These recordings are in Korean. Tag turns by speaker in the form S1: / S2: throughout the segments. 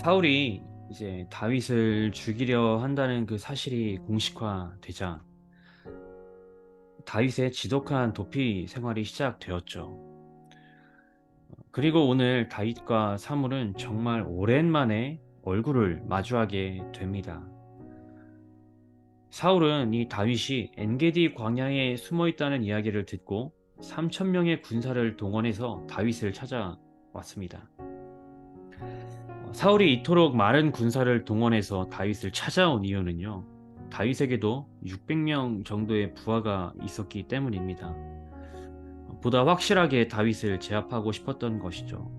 S1: 사울이 이제 다윗을 죽이려 한다는 그 사실이 공식화되자 다윗의 지독한 도피 생활이 시작되었죠. 그리고 오늘 다윗과 사물은 정말 오랜만에 얼굴을 마주하게 됩니다. 사울은 이 다윗이 엔게디 광야에 숨어 있다는 이야기를 듣고 3천 명의 군사를 동원해서 다윗을 찾아왔습니다. 사울이 이토록 많은 군사를 동원해서 다윗을 찾아온 이유는요, 다윗에게도 600명 정도의 부하가 있었기 때문입니다. 보다 확실하게 다윗을 제압하고 싶었던 것이죠.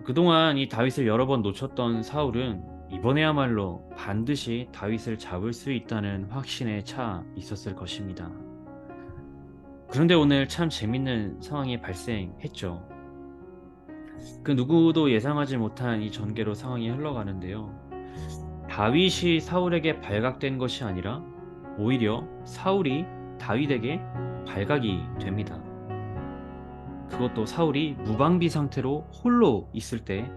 S1: 그동안 이 다윗을 여러 번 놓쳤던 사울은 이번에야말로 반드시 다윗을 잡을 수 있다는 확신에 차 있었을 것입니다. 그런데 오늘 참 재밌는 상황이 발생했죠. 그 누구도 예상하지 못한 이 전개로 상황이 흘러가는데요. 다윗이 사울에게 발각된 것이 아니라 오히려 사울이 다윗에게 발각이 됩니다. 그것도 사울이 무방비 상태로 홀로 있을 때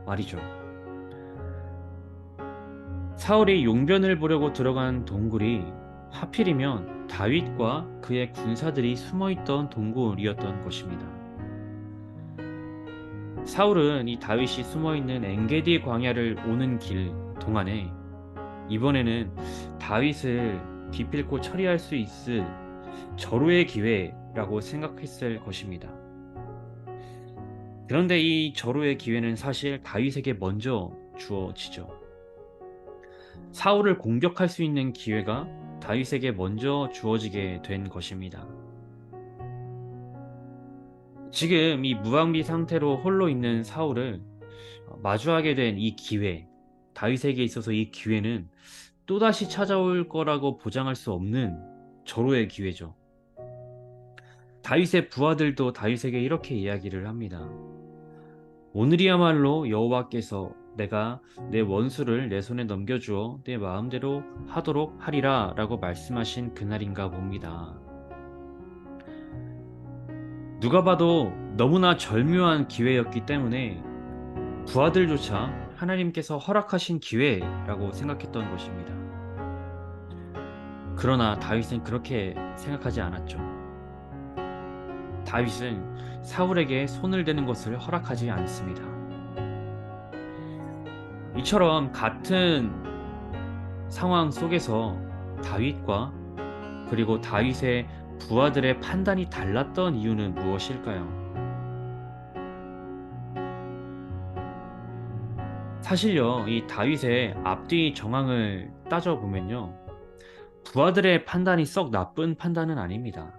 S1: 말이죠. 사울이 용변을 보려고 들어간 동굴이 하필이면 다윗과 그의 군사들이 숨어있던 동굴이었던 것입니다. 사울은 이 다윗이 숨어있는 엔게디 광야를 오는 길 동안에 이번에는 다윗을 기필코 처리할 수 있을 절호의 기회라고 생각했을 것입니다. 그런데 이 절호의 기회는 사실 다윗에게 먼저 주어지죠. 사울을 공격할 수 있는 기회가 다윗에게 먼저 주어지게 된 것입니다. 지금 이 무방비 상태로 홀로 있는 사울을 마주하게 된 이 기회, 다윗에게 있어서 이 기회는 또다시 찾아올 거라고 보장할 수 없는 절호의 기회죠. 다윗의 부하들도 다윗에게 이렇게 이야기를 합니다. 오늘이야말로 여호와께서 내가 내 원수를 내 손에 넘겨주어 내 마음대로 하도록 하리라 라고 말씀하신 그날인가 봅니다. 누가 봐도 너무나 절묘한 기회였기 때문에 부하들조차 하나님께서 허락하신 기회라고 생각했던 것입니다. 그러나 다윗은 그렇게 생각하지 않았죠. 다윗은 사울에게 손을 대는 것을 허락하지 않습니다. 이처럼 같은 상황 속에서 다윗과 그리고 다윗의 부하들의 판단이 달랐던 이유는 무엇일까요? 사실요, 이 다윗의 앞뒤 정황을 따져보면요, 부하들의 판단이 썩 나쁜 판단은 아닙니다.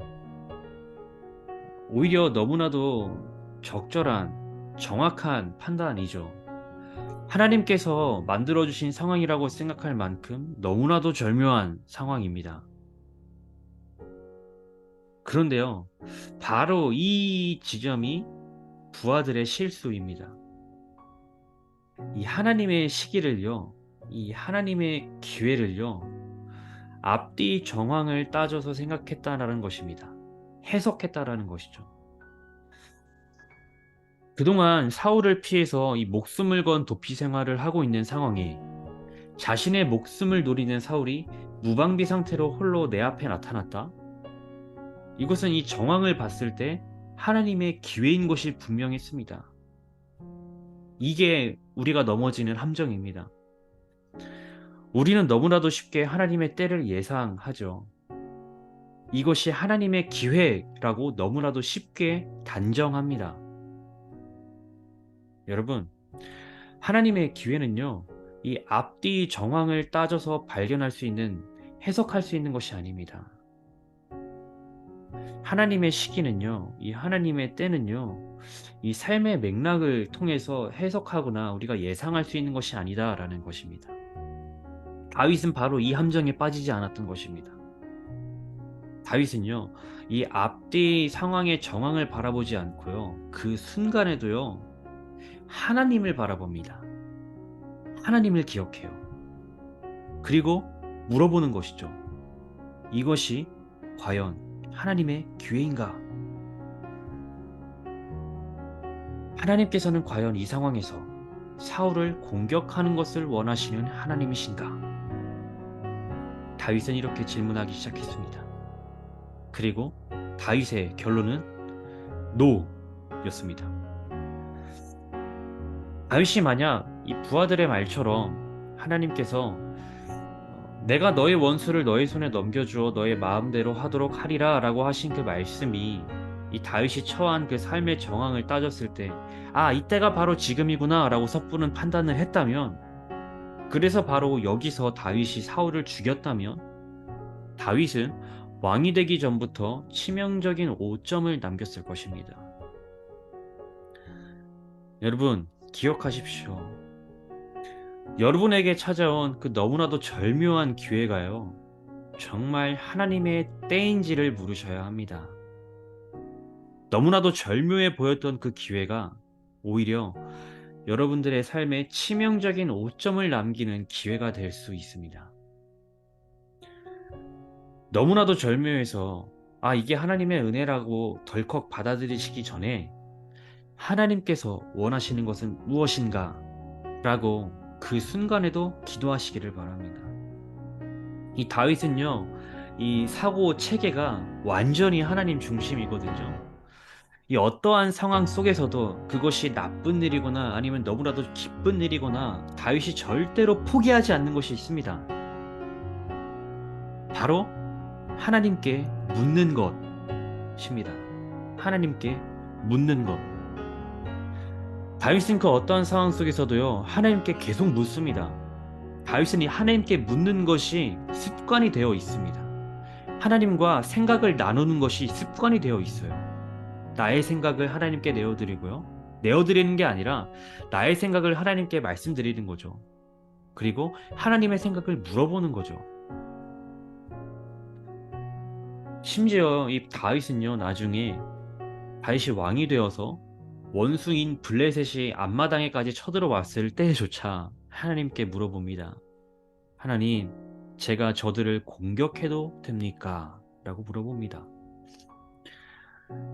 S1: 오히려 너무나도 적절한, 정확한 판단이죠. 하나님께서 만들어주신 상황이라고 생각할 만큼 너무나도 절묘한 상황입니다. 그런데요, 바로 이 지점이 부하들의 실수입니다. 이 하나님의 시기를요, 이 하나님의 기회를요, 앞뒤 정황을 따져서 생각했다라는 것입니다. 해석했다라는 것이죠. 그동안 사울을 피해서 이 목숨을 건 도피 생활을 하고 있는 상황에 자신의 목숨을 노리는 사울이 무방비 상태로 홀로 내 앞에 나타났다? 이것은 이 정황을 봤을 때 하나님의 기회인 것이 분명했습니다. 이게 우리가 넘어지는 함정입니다. 우리는 너무나도 쉽게 하나님의 때를 예상하죠. 이것이 하나님의 기회라고 너무나도 쉽게 단정합니다. 여러분, 하나님의 기회는요, 이 앞뒤 정황을 따져서 발견할 수 있는, 해석할 수 있는 것이 아닙니다. 하나님의 시기는요, 이 하나님의 때는요, 이 삶의 맥락을 통해서 해석하거나 우리가 예상할 수 있는 것이 아니다라는 것입니다. 다윗은 바로 이 함정에 빠지지 않았던 것입니다. 다윗은요, 이 앞뒤 상황의 정황을 바라보지 않고요, 그 순간에도요, 하나님을 바라봅니다. 하나님을 기억해요. 그리고 물어보는 것이죠. 이것이 과연 하나님의 기회인가? 하나님께서는 과연 이 상황에서 사울을 공격하는 것을 원하시는 하나님이신가? 다윗은 이렇게 질문하기 시작했습니다. 그리고 다윗의 결론은 노였습니다. 다윗이 만약 이 부하들의 말처럼 하나님께서 내가 너의 원수를 너의 손에 넘겨주어 너의 마음대로 하도록 하리라 라고 하신 그 말씀이 이 다윗이 처한 그 삶의 정황을 따졌을 때 이때가 바로 지금이구나 라고 섣부른 판단을 했다면, 그래서 바로 여기서 다윗이 사울을 죽였다면, 다윗은 왕이 되기 전부터 치명적인 오점을 남겼을 것입니다. 여러분 기억하십시오. 여러분에게 찾아온 그 너무나도 절묘한 기회가요, 정말 하나님의 때인지를 물으셔야 합니다. 너무나도 절묘해 보였던 그 기회가 오히려 여러분들의 삶에 치명적인 오점을 남기는 기회가 될 수 있습니다. 너무나도 절묘해서 이게 하나님의 은혜라고 덜컥 받아들이시기 전에 하나님께서 원하시는 것은 무엇인가? 라고 그 순간에도 기도하시기를 바랍니다. 이 다윗은요, 이 사고 체계가 완전히 하나님 중심이거든요. 이 어떠한 상황 속에서도 그것이 나쁜 일이거나 아니면 너무나도 기쁜 일이거나 다윗이 절대로 포기하지 않는 것이 있습니다. 바로 하나님께 묻는 것입니다. 하나님께 묻는 것. 다윗은 그 어떠한 상황 속에서도요, 하나님께 계속 묻습니다. 다윗은 이 하나님께 묻는 것이 습관이 되어 있습니다. 하나님과 생각을 나누는 것이 습관이 되어 있어요. 나의 생각을 하나님께 내어드리고요. 내어드리는 게 아니라 나의 생각을 하나님께 말씀드리는 거죠. 그리고 하나님의 생각을 물어보는 거죠. 심지어 이 다윗은요, 나중에 다윗이 왕이 되어서 원수인 블레셋이 앞마당에까지 쳐들어왔을 때조차 하나님께 물어봅니다. 하나님, 제가 저들을 공격해도 됩니까? 라고 물어봅니다.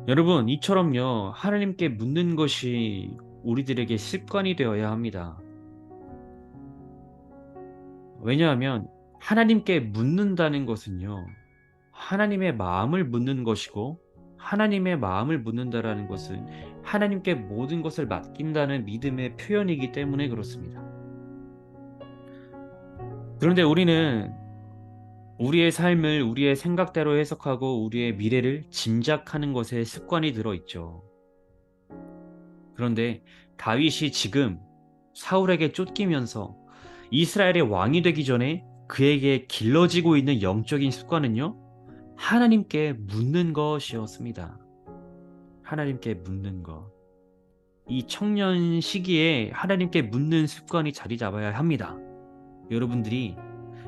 S1: 여러분, 이처럼요, 하나님께 묻는 것이 우리들에게 습관이 되어야 합니다. 왜냐하면 하나님께 묻는다는 것은요, 하나님의 마음을 묻는 것이고, 하나님의 마음을 묻는다라는 것은 하나님께 모든 것을 맡긴다는 믿음의 표현이기 때문에 그렇습니다. 그런데 우리는 우리의 삶을 우리의 생각대로 해석하고 우리의 미래를 짐작하는 것에 습관이 들어있죠. 그런데 다윗이 지금 사울에게 쫓기면서 이스라엘의 왕이 되기 전에 그에게 길러지고 있는 영적인 습관은요, 하나님께 묻는 것이었습니다. 하나님께 묻는 것. 이 청년 시기에 하나님께 묻는 습관이 자리 잡아야 합니다. 여러분들이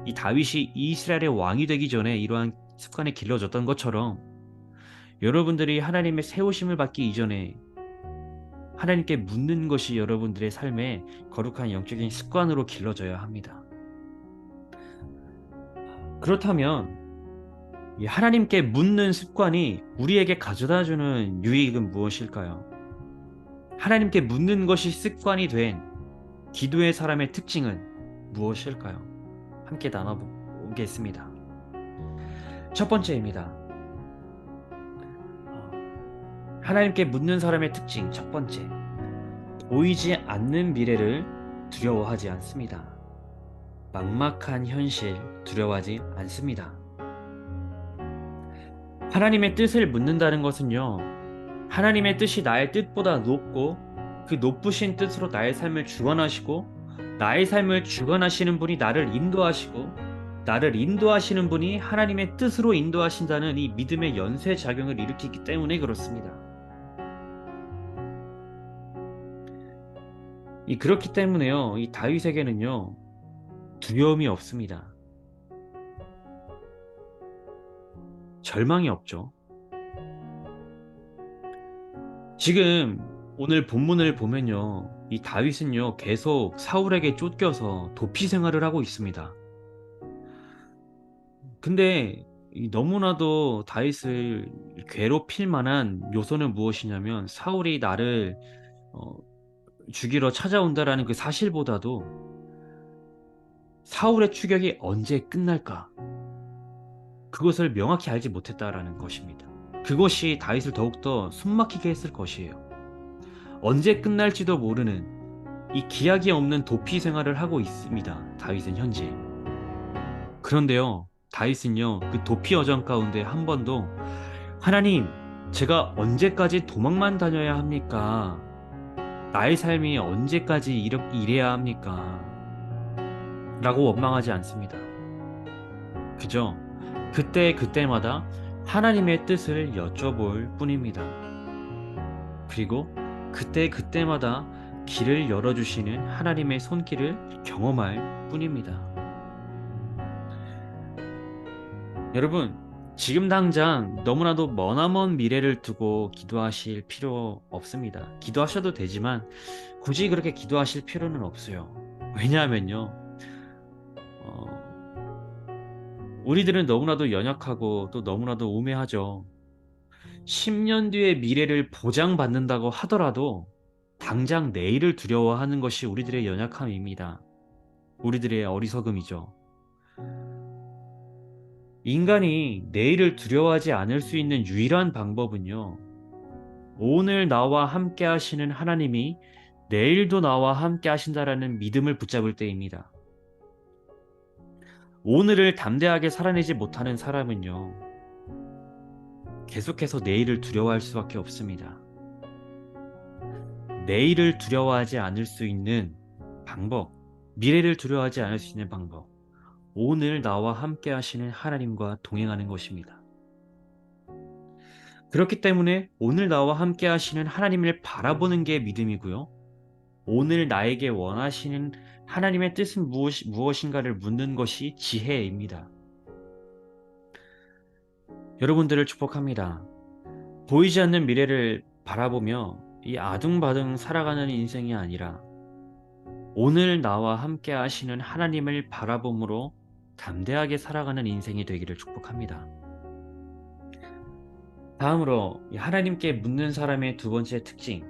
S1: 이 다윗이 이스라엘의 왕이 되기 전에 이러한 습관이 길러졌던 것처럼 여러분들이 하나님의 세우심을 받기 이전에 하나님께 묻는 것이 여러분들의 삶에 거룩한 영적인 습관으로 길러져야 합니다. 그렇다면 이 하나님께 묻는 습관이 우리에게 가져다주는 유익은 무엇일까요? 하나님께 묻는 것이 습관이 된 기도의 사람의 특징은 무엇일까요? 함께 나눠보겠습니다. 첫 번째입니다. 하나님께 묻는 사람의 특징 첫 번째, 보이지 않는 미래를 두려워하지 않습니다. 막막한 현실 두려워하지 않습니다. 하나님의 뜻을 묻는다는 것은요, 하나님의 뜻이 나의 뜻보다 높고 그 높으신 뜻으로 나의 삶을 주관하시고 나의 삶을 주관하시는 분이 나를 인도하시고 나를 인도하시는 분이 하나님의 뜻으로 인도하신다는 이 믿음의 연쇄작용을 일으키기 때문에 그렇습니다. 그렇기 때문에요, 이 다윗에게는요, 두려움이 없습니다. 절망이 없죠. 지금 오늘 본문을 보면요, 이 다윗은요, 계속 사울에게 쫓겨서 도피 생활을 하고 있습니다. 근데 너무나도 다윗을 괴롭힐 만한 요소는 무엇이냐면 사울이 나를 죽이러 찾아온다라는 그 사실보다도 사울의 추격이 언제 끝날까? 그것을 명확히 알지 못했다라는 것입니다. 그것이 다윗을 더욱더 숨막히게 했을 것이에요. 언제 끝날지도 모르는 이 기약이 없는 도피 생활을 하고 있습니다. 다윗은 현재. 그런데요, 다윗은요, 그 도피 여정 가운데 한 번도 하나님, 제가 언제까지 도망만 다녀야 합니까? 나의 삶이 언제까지 이렇게 이래야 합니까? 라고 원망하지 않습니다. 그저 그때마다 하나님의 뜻을 여쭤볼 뿐입니다. 그리고 그때마다 길을 열어주시는 하나님의 손길을 경험할 뿐입니다. 여러분, 지금 당장 너무나도 머나먼 미래를 두고 기도하실 필요 없습니다. 기도하셔도 되지만 굳이 그렇게 기도하실 필요는 없어요. 왜냐하면요, 우리들은 너무나도 연약하고 또 너무나도 우매하죠. 10년 뒤의 미래를 보장받는다고 하더라도 당장 내일을 두려워하는 것이 우리들의 연약함입니다. 우리들의 어리석음이죠. 인간이 내일을 두려워하지 않을 수 있는 유일한 방법은요, 오늘 나와 함께 하시는 하나님이 내일도 나와 함께 하신다라는 믿음을 붙잡을 때입니다. 오늘을 담대하게 살아내지 못하는 사람은요, 계속해서 내일을 두려워할 수밖에 없습니다. 내일을 두려워하지 않을 수 있는 방법, 미래를 두려워하지 않을 수 있는 방법, 오늘 나와 함께 하시는 하나님과 동행하는 것입니다. 그렇기 때문에 오늘 나와 함께 하시는 하나님을 바라보는 게 믿음이고요. 오늘 나에게 원하시는 하나님의 뜻은 무엇인가를 묻는 것이 지혜입니다. 여러분들을 축복합니다. 보이지 않는 미래를 바라보며 이 아둥바둥 살아가는 인생이 아니라 오늘 나와 함께 하시는 하나님을 바라봄으로 담대하게 살아가는 인생이 되기를 축복합니다. 다음으로 하나님께 묻는 사람의 두 번째 특징,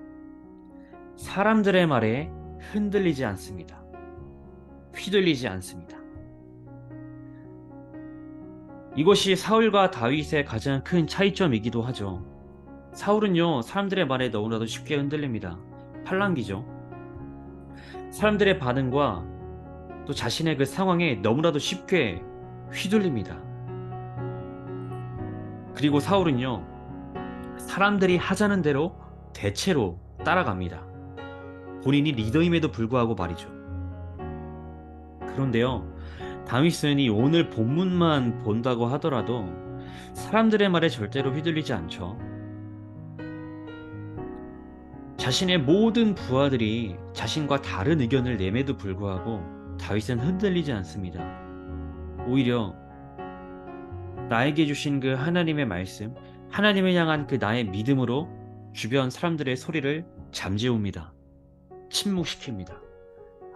S1: 사람들의 말에 흔들리지 않습니다. 휘둘리지 않습니다. 이것이 사울과 다윗의 가장 큰 차이점이기도 하죠. 사울은요, 사람들의 말에 너무나도 쉽게 흔들립니다. 팔랑귀죠. 사람들의 반응과 또 자신의 그 상황에 너무나도 쉽게 휘둘립니다. 그리고 사울은요, 사람들이 하자는 대로 대체로 따라갑니다. 본인이 리더임에도 불구하고 말이죠. 그런데요, 다윗은 이 오늘 본문만 본다고 하더라도 사람들의 말에 절대로 휘둘리지 않죠. 자신의 모든 부하들이 자신과 다른 의견을 내매도 불구하고 다윗은 흔들리지 않습니다. 오히려 나에게 주신 그 하나님의 말씀, 하나님을 향한 그 나의 믿음으로 주변 사람들의 소리를 잠재웁니다. 침묵시킵니다.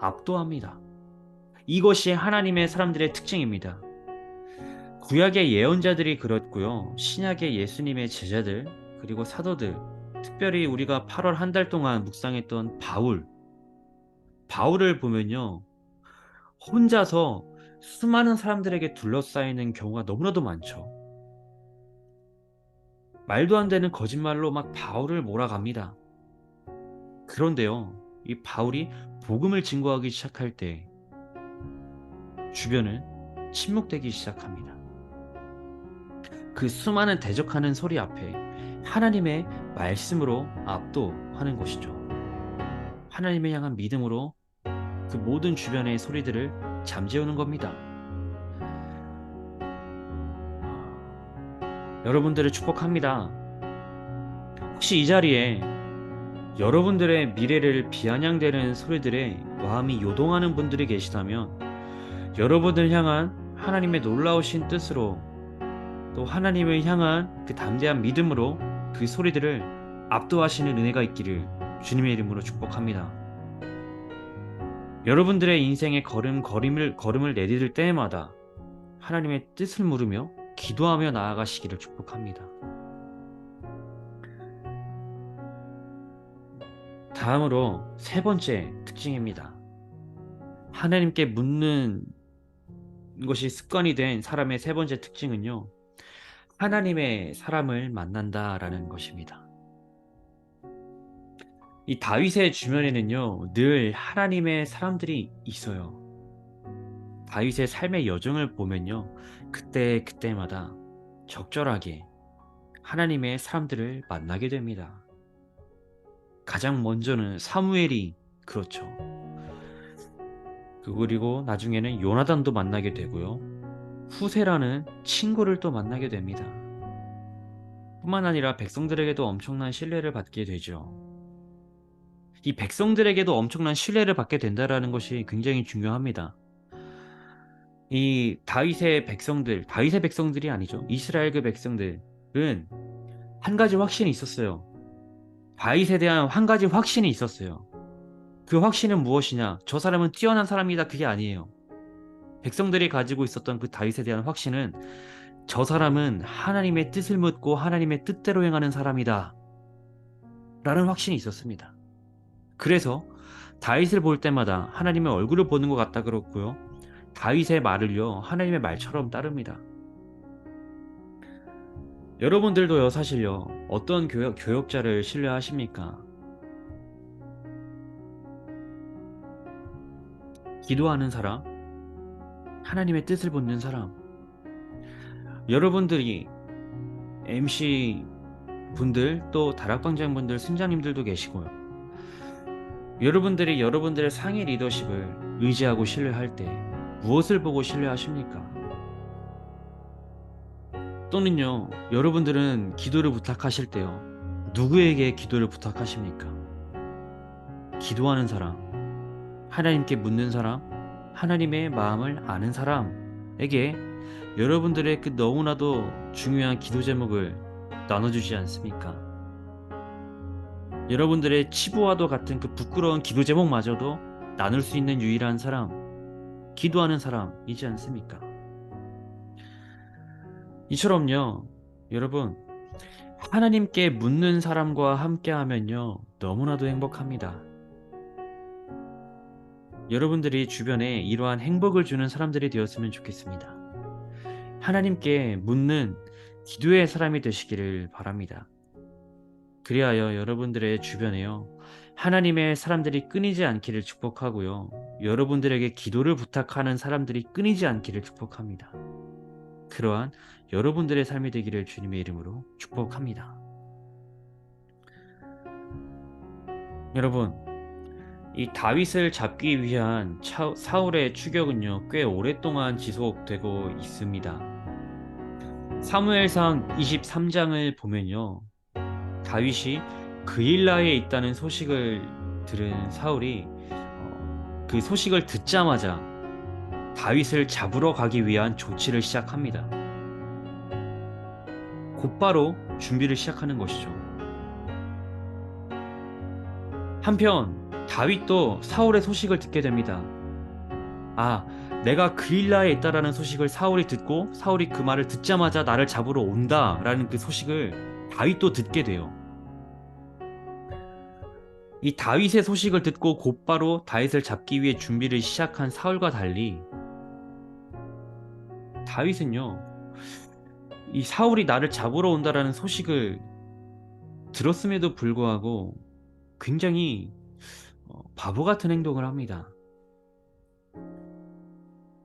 S1: 압도합니다. 이것이 하나님의 사람들의 특징입니다. 구약의 예언자들이 그렇고요. 신약의 예수님의 제자들, 그리고 사도들, 특별히 우리가 8월 한 달 동안 묵상했던 바울을 보면요, 혼자서 수많은 사람들에게 둘러싸이는 경우가 너무나도 많죠. 말도 안 되는 거짓말로 막 바울을 몰아갑니다. 그런데요, 이 바울이 복음을 증거하기 시작할 때 주변은 침묵되기 시작합니다. 그 수많은 대적하는 소리 앞에 하나님의 말씀으로 압도하는 것이죠. 하나님을 향한 믿음으로 그 모든 주변의 소리들을 잠재우는 겁니다. 여러분들을 축복합니다. 혹시 이 자리에 여러분들의 미래를 비아냥대는 소리들에 마음이 요동하는 분들이 계시다면 여러분을 향한 하나님의 놀라우신 뜻으로 또 하나님을 향한 그 담대한 믿음으로 그 소리들을 압도하시는 은혜가 있기를 주님의 이름으로 축복합니다. 여러분들의 인생의 걸음을 내디딜 때마다 하나님의 뜻을 물으며 기도하며 나아가시기를 축복합니다. 다음으로 세 번째 특징입니다. 하나님께 묻는 것이 습관이 된 사람의 세 번째 특징은요, 하나님의 사람을 만난다라는 것입니다. 이 다윗의 주변에는요, 늘 하나님의 사람들이 있어요. 다윗의 삶의 여정을 보면요, 그때마다 적절하게 하나님의 사람들을 만나게 됩니다. 가장 먼저는 사무엘이 그렇죠. 그리고 나중에는 요나단도 만나게 되고요. 후세라는 친구를 또 만나게 됩니다. 뿐만 아니라 백성들에게도 엄청난 신뢰를 받게 되죠. 이 백성들에게도 엄청난 신뢰를 받게 된다는 것이 굉장히 중요합니다. 이 다윗의 백성들이 아니죠. 이스라엘 그 백성들은 한 가지 확신이 있었어요. 다윗에 대한 한 가지 확신이 있었어요. 그 확신은 무엇이냐? 저 사람은 뛰어난 사람이다. 그게 아니에요. 백성들이 가지고 있었던 그 다윗에 대한 확신은 저 사람은 하나님의 뜻을 묻고 하나님의 뜻대로 행하는 사람이다 라는 확신이 있었습니다. 그래서 다윗을 볼 때마다 하나님의 얼굴을 보는 것 같다 그렇고요, 다윗의 말을요 하나님의 말처럼 따릅니다. 여러분들도요 사실요 어떤 교역자를 신뢰하십니까? 기도하는 사람, 하나님의 뜻을 묻는 사람. 여러분들이 MC 분들, 또 다락방장 분들, 순장님들도 계시고요, 여러분들이 여러분들의 상위 리더십을 의지하고 신뢰할 때 무엇을 보고 신뢰하십니까? 또는요, 여러분들은 기도를 부탁하실 때요, 누구에게 기도를 부탁하십니까? 기도하는 사람, 하나님께 묻는 사람, 하나님의 마음을 아는 사람에게 여러분들의 그 너무나도 중요한 기도 제목을 나눠주지 않습니까? 여러분들의 치부와도 같은 그 부끄러운 기도 제목마저도 나눌 수 있는 유일한 사람, 기도하는 사람이지 않습니까? 이처럼요, 여러분, 하나님께 묻는 사람과 함께 하면요, 너무나도 행복합니다. 여러분들이 주변에 이러한 행복을 주는 사람들이 되었으면 좋겠습니다. 하나님께 묻는 기도의 사람이 되시기를 바랍니다. 그리하여 여러분들의 주변에요, 하나님의 사람들이 끊이지 않기를 축복하고요, 여러분들에게 기도를 부탁하는 사람들이 끊이지 않기를 축복합니다. 그러한 여러분들의 삶이 되기를 주님의 이름으로 축복합니다. 여러분, 이 다윗을 잡기 위한 사울의 추격은요 꽤 오랫동안 지속되고 있습니다. 사무엘상 23장을 보면요, 다윗이 그일라에 있다는 소식을 들은 사울이 그 소식을 듣자마자 다윗을 잡으러 가기 위한 조치를 시작합니다. 곧바로 준비를 시작하는 것이죠. 한편 다윗도 사울의 소식을 듣게 됩니다. 아, 내가 그일라에 있다라는 소식을 사울이 듣고, 사울이 그 말을 듣자마자 나를 잡으러 온다라는 그 소식을 다윗도 듣게 돼요. 이 다윗의 소식을 듣고 곧바로 다윗을 잡기 위해 준비를 시작한 사울과 달리, 다윗은요, 이 사울이 나를 잡으러 온다라는 소식을 들었음에도 불구하고 굉장히 바보 같은 행동을 합니다.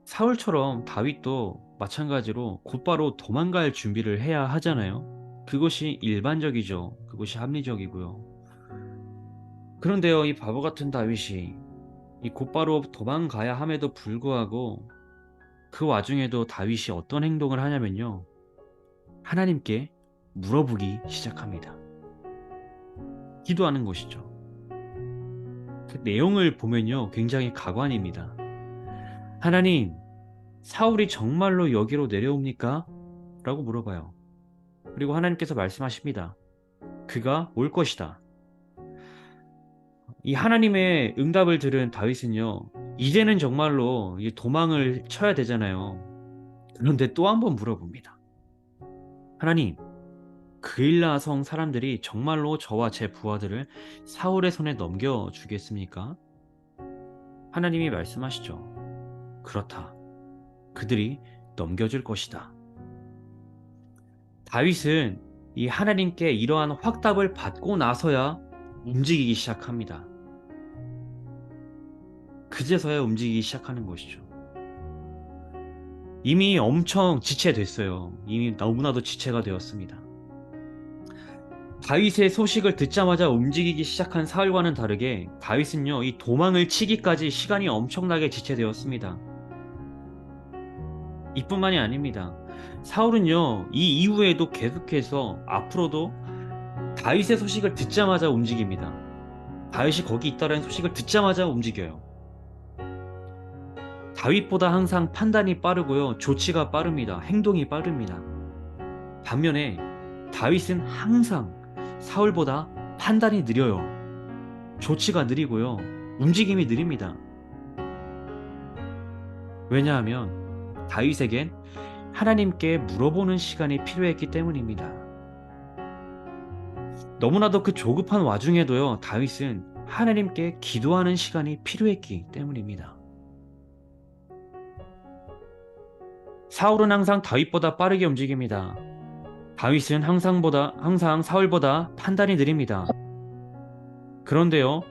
S1: 사울처럼 다윗도 마찬가지로 곧바로 도망갈 준비를 해야 하잖아요. 그것이 일반적이죠. 그것이 합리적이고요. 그런데요, 이 바보 같은 다윗이 이 곧바로 도망가야 함에도 불구하고 그 와중에도 다윗이 어떤 행동을 하냐면요, 하나님께 물어보기 시작합니다. 기도하는 것이죠. 그 내용을 보면요 굉장히 가관입니다. 하나님, 사울이 정말로 여기로 내려옵니까? 라고 물어봐요. 그리고 하나님께서 말씀하십니다. 그가 올 것이다. 이 하나님의 응답을 들은 다윗은요, 이제는 정말로 도망을 쳐야 되잖아요. 그런데 또 한 번 물어봅니다. 하나님, 그일라 성 사람들이 정말로 저와 제 부하들을 사울의 손에 넘겨주겠습니까? 하나님이 말씀하시죠. 그렇다. 그들이 넘겨줄 것이다. 다윗은 이 하나님께 이러한 확답을 받고 나서야 움직이기 시작합니다. 그제서야 움직이기 시작하는 것이죠. 이미 엄청 지체됐어요. 이미 너무나도 지체가 되었습니다. 다윗의 소식을 듣자마자 움직이기 시작한 사울과는 다르게 다윗은요, 이 도망을 치기까지 시간이 엄청나게 지체되었습니다. 이뿐만이 아닙니다. 사울은요, 이 이후에도 계속해서 앞으로도 다윗의 소식을 듣자마자 움직입니다. 다윗이 거기 있다는 소식을 듣자마자 움직여요. 다윗보다 항상 판단이 빠르고요, 조치가 빠릅니다. 행동이 빠릅니다. 반면에 다윗은 항상 사울보다 판단이 느려요. 조치가 느리고요, 움직임이 느립니다. 왜냐하면 다윗에겐 하나님께 물어보는 시간이 필요했기 때문입니다. 너무나도 그 조급한 와중에도요, 다윗은 하나님께 기도하는 시간이 필요했기 때문입니다. 사울은 항상 다윗보다 빠르게 움직입니다. 다윗은 항상 사울보다 판단이 느립니다. 그런데요,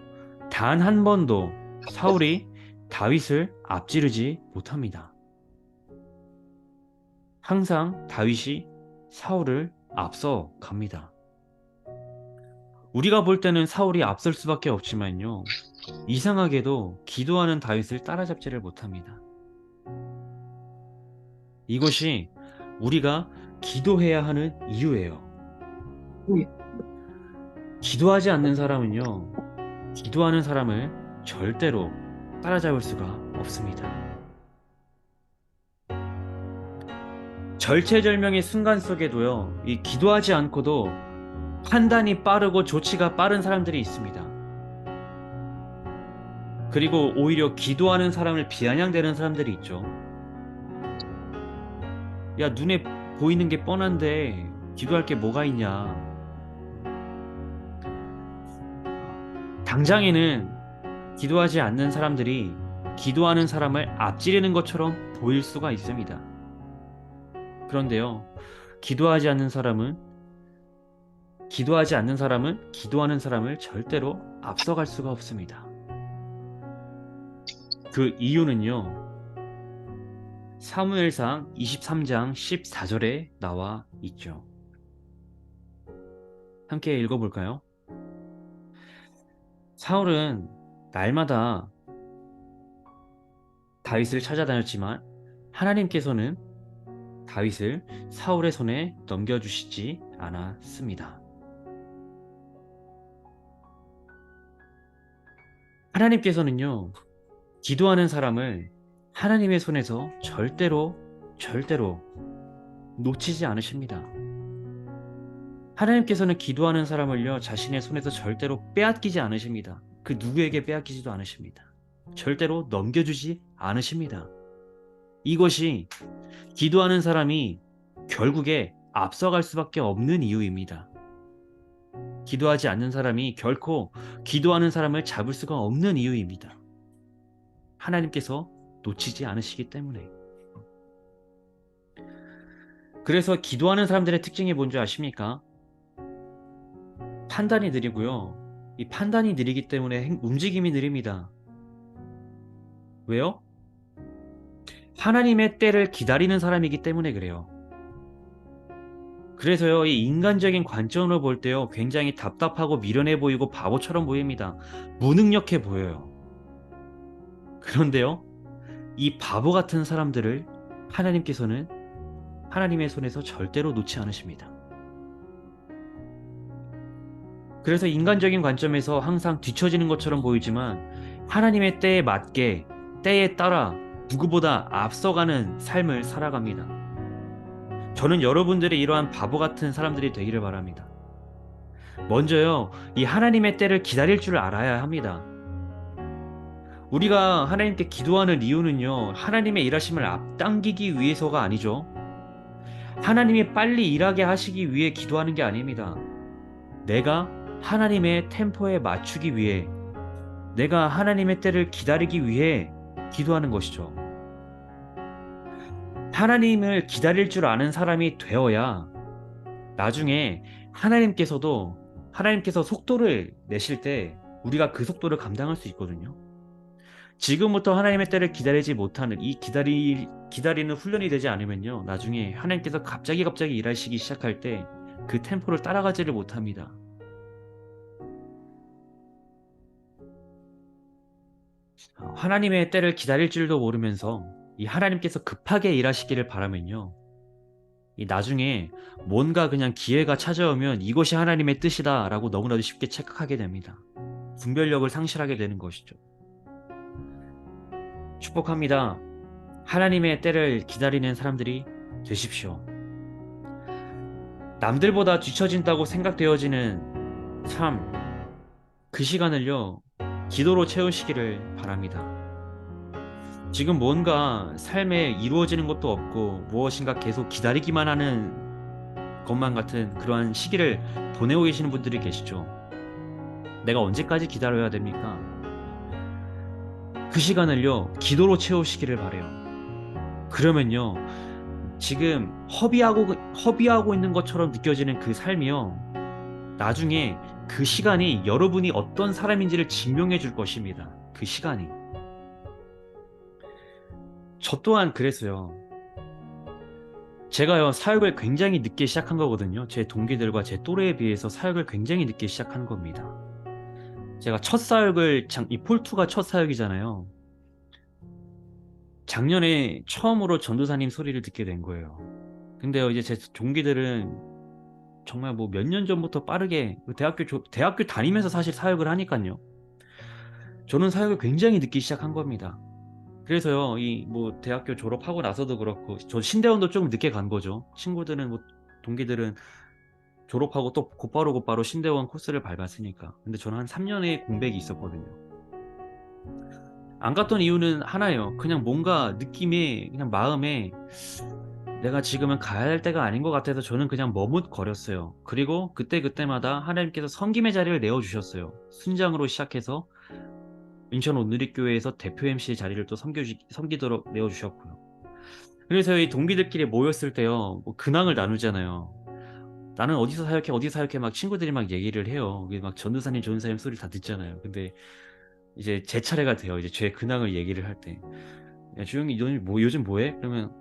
S1: 단 한 번도 사울이 다윗을 앞지르지 못합니다. 항상 다윗이 사울을 앞서 갑니다. 우리가 볼 때는 사울이 앞설 수밖에 없지만요, 이상하게도 기도하는 다윗을 따라잡지를 못합니다. 이것이 우리가 기도해야 하는 이유예요. 기도하지 않는 사람은요, 기도하는 사람을 절대로 따라잡을 수가 없습니다. 절체절명의 순간 속에도요, 이 기도하지 않고도 판단이 빠르고 조치가 빠른 사람들이 있습니다. 그리고 오히려 기도하는 사람을 비아냥대는 사람들이 있죠. 야, 눈에 보이는 게 뻔한데 기도할 게 뭐가 있냐. 당장에는 기도하지 않는 사람들이 기도하는 사람을 앞지르는 것처럼 보일 수가 있습니다. 그런데요, 기도하지 않는 사람은 기도하는 사람을 절대로 앞서갈 수가 없습니다. 그 이유는요, 사무엘상 23장 14절에 나와 있죠. 함께 읽어볼까요? 사울은 날마다 다윗을 찾아다녔지만 하나님께서는 다윗을 사울의 손에 넘겨주시지 않았습니다. 하나님께서는요, 기도하는 사람을 하나님의 손에서 절대로 놓치지 않으십니다. 하나님께서는 기도하는 사람을요, 자신의 손에서 절대로 빼앗기지 않으십니다. 그 누구에게 빼앗기지도 않으십니다. 절대로 넘겨주지 않으십니다. 이것이 기도하는 사람이 결국에 앞서갈 수밖에 없는 이유입니다. 기도하지 않는 사람이 결코 기도하는 사람을 잡을 수가 없는 이유입니다. 하나님께서 놓치지 않으시기 때문에. 그래서 기도하는 사람들의 특징이 뭔지 아십니까? 판단이 느리고요. 이 판단이 느리기 때문에 움직임이 느립니다. 왜요? 하나님의 때를 기다리는 사람이기 때문에 그래요. 그래서요, 이 인간적인 관점으로 볼 때요, 굉장히 답답하고 미련해 보이고 바보처럼 보입니다. 무능력해 보여요. 그런데요, 이 바보 같은 사람들을 하나님께서는 하나님의 손에서 절대로 놓지 않으십니다. 그래서 인간적인 관점에서 항상 뒤처지는 것처럼 보이지만 하나님의 때에 맞게, 때에 따라 누구보다 앞서가는 삶을 살아갑니다. 저는 여러분들이 이러한 바보 같은 사람들이 되기를 바랍니다. 먼저요, 이 하나님의 때를 기다릴 줄 알아야 합니다. 우리가 하나님께 기도하는 이유는요, 하나님의 일하심을 앞당기기 위해서가 아니죠. 하나님이 빨리 일하게 하시기 위해 기도하는 게 아닙니다. 내가 하나님의 템포에 맞추기 위해, 내가 하나님의 때를 기다리기 위해 기도하는 것이죠. 하나님을 기다릴 줄 아는 사람이 되어야 나중에 하나님께서 속도를 내실 때 우리가 그 속도를 감당할 수 있거든요. 지금부터 하나님의 때를 기다리지 못하는 기다리는 훈련이 되지 않으면요, 나중에 하나님께서 갑자기 일하시기 시작할 때 그 템포를 따라가지를 못합니다. 하나님의 때를 기다릴 줄도 모르면서 이 하나님께서 급하게 일하시기를 바라면요, 이 나중에 뭔가 그냥 기회가 찾아오면 이것이 하나님의 뜻이다라고 너무나도 쉽게 착각하게 됩니다. 분별력을 상실하게 되는 것이죠. 축복합니다. 하나님의 때를 기다리는 사람들이 되십시오. 남들보다 뒤처진다고 생각되어지는 그 시간을요, 기도로 채우시기를 바랍니다. 지금 뭔가 삶에 이루어지는 것도 없고 무엇인가 계속 기다리기만 하는 것만 같은 그러한 시기를 보내고 계시는 분들이 계시죠. 내가 언제까지 기다려야 됩니까? 그 시간을요, 기도로 채우시기를 바래요. 그러면요, 지금 허비하고 있는 것처럼 느껴지는 그 삶이요, 나중에 그 시간이 여러분이 어떤 사람인지를 증명해 줄 것입니다. 그 시간이. 저 또한 그랬어요. 제가요, 사역을 굉장히 늦게 시작한 거거든요. 제 동기들과 제 또래에 비해서 사역을 굉장히 늦게 시작한 겁니다. 제가 첫 사역을, 이 폴투가 첫 사역이잖아요. 작년에 처음으로 전도사님 소리를 듣게 된 거예요. 근데요, 이제 제 동기들은 정말 뭐 몇 년 전부터 빠르게 대학교 다니면서 사실 사역을 하니까요. 저는 사역을 굉장히 늦게 시작한 겁니다. 그래서요, 이 뭐 대학교 졸업하고 나서도 그렇고, 저 신대원도 조금 늦게 간 거죠. 동기들은 졸업하고 또 곧바로 신대원 코스를 밟았으니까. 근데 저는 한 3년의 공백이 있었거든요. 안 갔던 이유는 하나예요. 그냥 뭔가 그냥 마음에 내가 지금은 가야 할 때가 아닌 것 같아서 저는 그냥 머뭇거렸어요. 그리고 그때마다 하나님께서 섬김의 자리를 내어주셨어요. 순장으로 시작해서 인천 온누리교회에서 대표 MC 자리를 또 섬기도록 내어주셨고요. 그래서 이 동기들끼리 모였을 때요, 뭐 근황을 나누잖아요. 나는 어디서 사역해 막 친구들이 막 얘기를 해요. 막 전도사님 소리 다 듣잖아요. 근데 이제 제 차례가 돼요. 이제 제 근황을 얘기를 할 때, 야 주영이 너는 뭐 요즘 뭐해? 그러면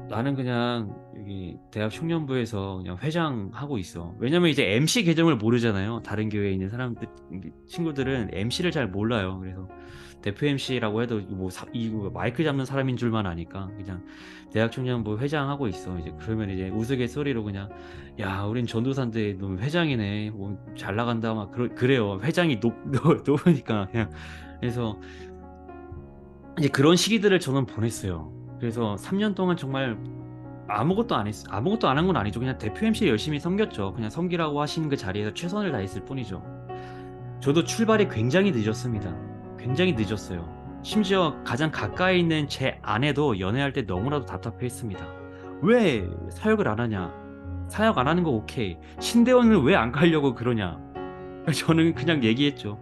S1: 나는 그냥 여기 대학 청년부에서 그냥 회장하고 있어. 왜냐면 이제 MC 계정을 모르잖아요. 다른 교회에 있는 친구들은 MC를 잘 몰라요. 그래서 대표 MC라고 해도 이거 마이크 잡는 사람인 줄만 아니까 그냥 대학 청년부 회장하고 있어. 이제 그러면 이제 우스갯소리로 그냥, 야, 우린 전도사인데 너 회장이네. 뭐 잘 나간다 막 그래요. 회장이 높으니까 그냥. 그래서 이제 그런 시기들을 저는 보냈어요. 그래서 3년 동안 정말 아무것도 안 한 건 아니죠. 그냥 대표 MC 열심히 섬겼죠. 그냥 섬기라고 하신 그 자리에서 최선을 다했을 뿐이죠. 저도 출발이 굉장히 늦었습니다. 굉장히 늦었어요. 심지어 가장 가까이 있는 제 아내도 연애할 때 너무나도 답답해했습니다. 왜 사역을 안 하냐? 사역 안 하는 거 오케이. 신대원을 왜 안 가려고 그러냐? 저는 그냥 얘기했죠.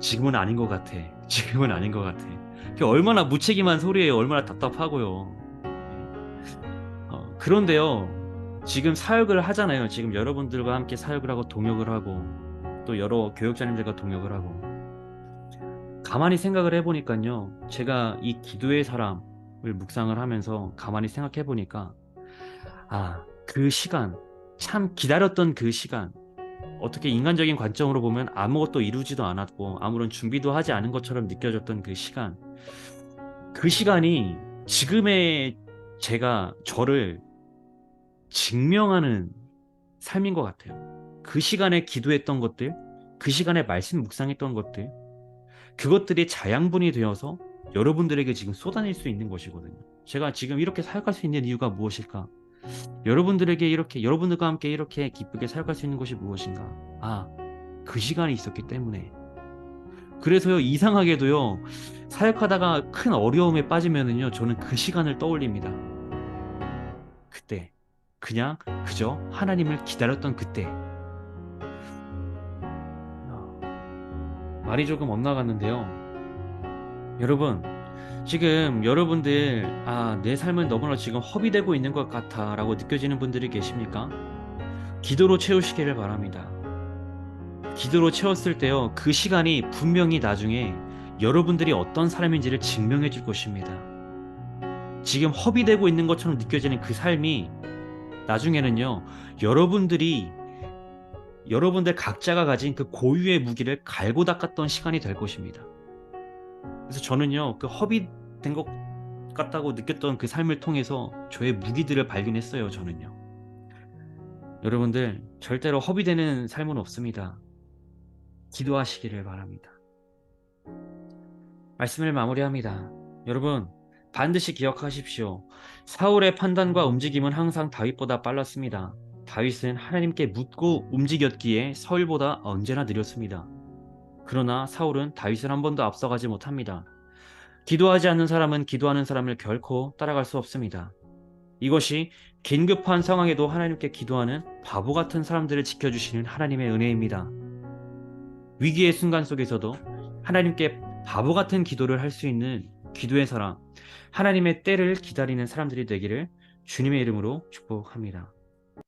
S1: 지금은 아닌 것 같아. 지금은 아닌 것 같아. 그게 얼마나 무책임한 소리예요. 얼마나 답답하고요. 그런데요, 지금 사역을 하잖아요. 지금 여러분들과 함께 사역을 하고 동역을 하고 또 여러 교육자님들과 동역을 하고, 가만히 생각을 해보니까요, 제가 이 기도의 사람을 묵상을 하면서 가만히 생각해 보니까, 그 시간, 참 기다렸던 그 시간, 어떻게 인간적인 관점으로 보면 아무것도 이루지도 않았고 아무런 준비도 하지 않은 것처럼 느껴졌던 그 시간이 지금의 저를 증명하는 삶인 것 같아요. 그 시간에 기도했던 것들, 그 시간에 말씀 묵상했던 것들, 그것들이 자양분이 되어서 여러분들에게 지금 쏟아낼 수 있는 것이거든요. 제가 지금 이렇게 사역할 수 있는 이유가 무엇일까? 여러분들과 함께 이렇게 기쁘게 사역할 수 있는 것이 무엇인가? 그 시간이 있었기 때문에. 그래서요, 이상하게도요, 사역하다가 큰 어려움에 빠지면은요, 저는 그 시간을 떠올립니다. 그냥 그저 하나님을 기다렸던 그때. 말이 조금 엇나갔는데요. 여러분, 지금 여러분들, 내 삶은 너무나 지금 허비되고 있는 것 같아 라고 느껴지는 분들이 계십니까? 기도로 채우시기를 바랍니다. 기도로 채웠을 때요, 그 시간이 분명히 나중에 여러분들이 어떤 사람인지를 증명해 줄 것입니다. 지금 허비되고 있는 것처럼 느껴지는 그 삶이 나중에는요, 여러분들이 여러분들 각자가 가진 그 고유의 무기를 갈고 닦았던 시간이 될 것입니다. 그래서 저는요, 그 허비된 것 같다고 느꼈던 그 삶을 통해서 저의 무기들을 발견했어요, 저는요. 여러분들, 절대로 허비되는 삶은 없습니다. 기도하시기를 바랍니다. 말씀을 마무리합니다. 여러분, 반드시 기억하십시오. 사울의 판단과 움직임은 항상 다윗보다 빨랐습니다. 다윗은 하나님께 묻고 움직였기에 사울보다 언제나 느렸습니다. 그러나 사울은 다윗을 한 번도 앞서가지 못합니다. 기도하지 않는 사람은 기도하는 사람을 결코 따라갈 수 없습니다. 이것이 긴급한 상황에도 하나님께 기도하는 바보 같은 사람들을 지켜주시는 하나님의 은혜입니다. 위기의 순간 속에서도 하나님께 바보 같은 기도를 할 수 있는 기도의 사람, 하나님의 때를 기다리는 사람들이 되기를 주님의 이름으로 축복합니다.